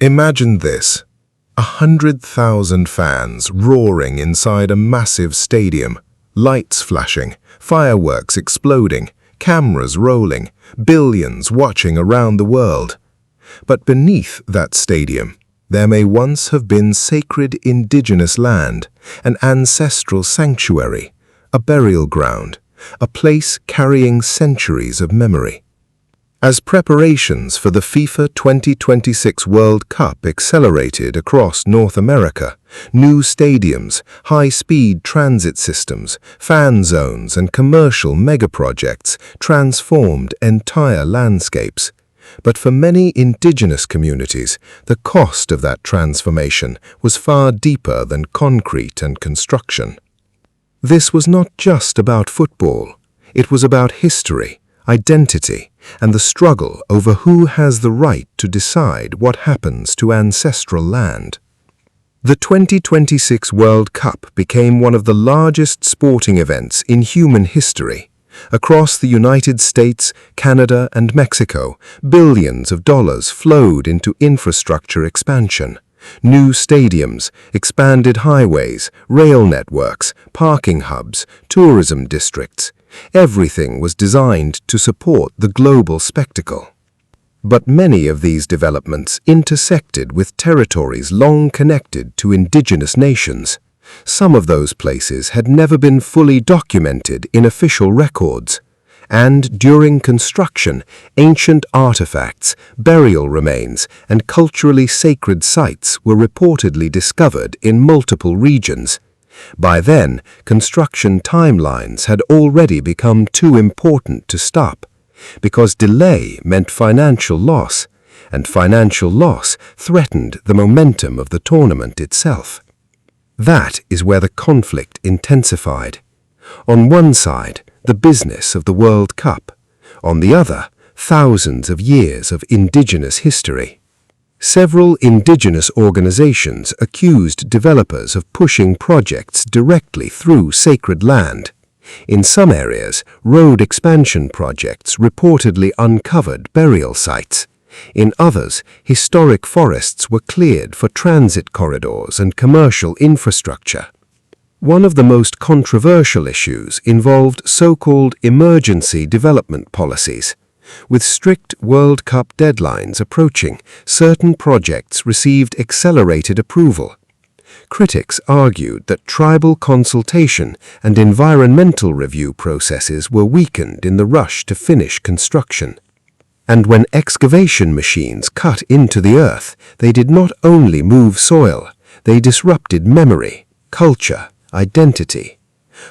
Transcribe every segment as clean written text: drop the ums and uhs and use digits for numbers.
Imagine this: 100,000 fans roaring inside a massive stadium, lights flashing, fireworks exploding, cameras rolling, billions watching around the world. But beneath that stadium, there may once have been sacred indigenous land, an ancestral sanctuary, a burial ground, a place carrying centuries of memory. As preparations for the FIFA 2026 World Cup accelerated across North America, new stadiums, high-speed transit systems, fan zones, and commercial megaprojects transformed entire landscapes. But for many indigenous communities, the cost of that transformation was far deeper than concrete and construction. This was not just about football. It was about history, identity, and the struggle over who has the right to decide what happens to ancestral land. The 2026 World Cup became one of the largest sporting events in human history. Across the United States, Canada, and Mexico, billions of dollars flowed into infrastructure expansion. New stadiums, expanded highways, rail networks, parking hubs, tourism districts. Everything was designed to support the global spectacle. But many of these developments intersected with territories long connected to indigenous nations. Some of those places had never been fully documented in official records, and during construction, ancient artifacts, burial remains, and culturally sacred sites were reportedly discovered in multiple regions. By then, construction timelines had already become too important to stop, because delay meant financial loss, and financial loss threatened the momentum of the tournament itself. That is where the conflict intensified. On one side, the business of the World Cup. On the other, thousands of years of indigenous history. Several indigenous organizations accused developers of pushing projects directly through sacred land. In some areas, road expansion projects reportedly uncovered burial sites. In others, historic forests were cleared for transit corridors and commercial infrastructure. One of the most controversial issues involved so-called emergency development policies. With strict World Cup deadlines approaching, certain projects received accelerated approval. Critics argued that tribal consultation and environmental review processes were weakened in the rush to finish construction. And when excavation machines cut into the earth, they did not only move soil, they disrupted memory, culture, identity.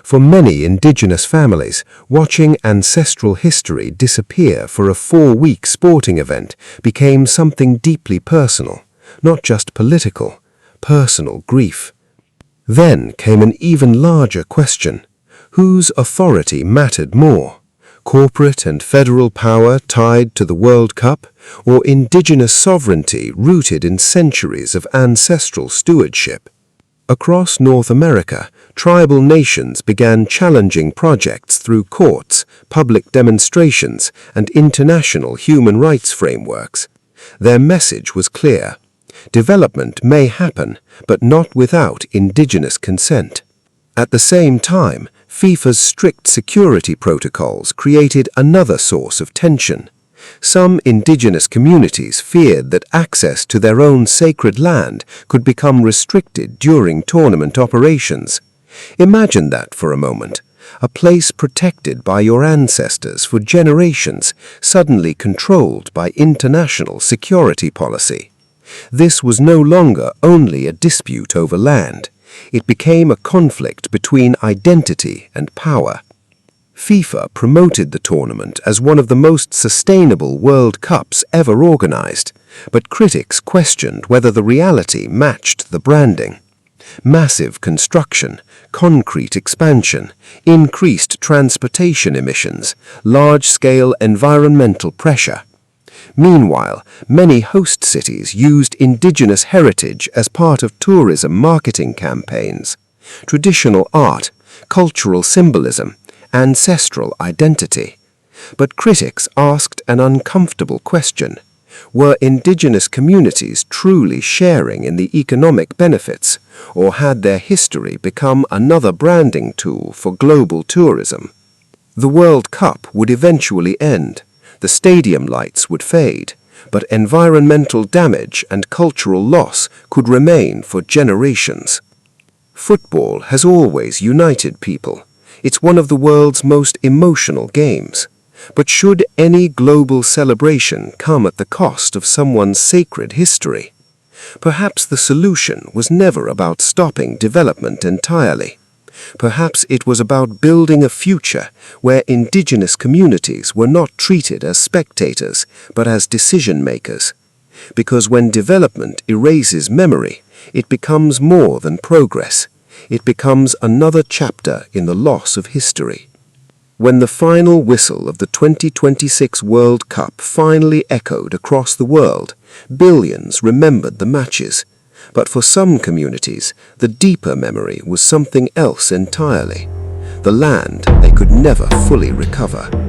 For many indigenous families, watching ancestral history disappear for a 4-week sporting event became something deeply personal, not just political, personal grief. Then came an even larger question: whose authority mattered more? Corporate and federal power tied to the World Cup, or indigenous sovereignty rooted in centuries of ancestral stewardship? Across North America, tribal nations began challenging projects through courts, public demonstrations, and international human rights frameworks. Their message was clear: development may happen, but not without indigenous consent. At the same time, FIFA's strict security protocols created another source of tension. Some indigenous communities feared that access to their own sacred land could become restricted during tournament operations. Imagine that for a moment. A place protected by your ancestors for generations, suddenly controlled by international security policy. This was no longer only a dispute over land. It became a conflict between identity and power. FIFA promoted the tournament as one of the most sustainable World Cups ever organized, but critics questioned whether the reality matched the branding. Massive construction, concrete expansion, increased transportation emissions, large-scale environmental pressure. Meanwhile, many host cities used indigenous heritage as part of tourism marketing campaigns. Traditional art, cultural symbolism, ancestral identity. But critics asked an uncomfortable question: Were Indigenous communities truly sharing in the economic benefits, or had their history become another branding tool for global tourism? The World Cup would eventually end, the stadium lights would fade, but environmental damage and cultural loss could remain for generations. Football has always united people. It's one of the world's most emotional games. But should any global celebration come at the cost of someone's sacred history? Perhaps the solution was never about stopping development entirely. Perhaps it was about building a future where Indigenous communities were not treated as spectators, but as decision-makers. Because when development erases memory, it becomes more than progress. It becomes another chapter in the loss of history. When the final whistle of the 2026 World Cup finally echoed across the world, billions remembered the matches. But for some communities, the deeper memory was something else entirely. The land they could never fully recover.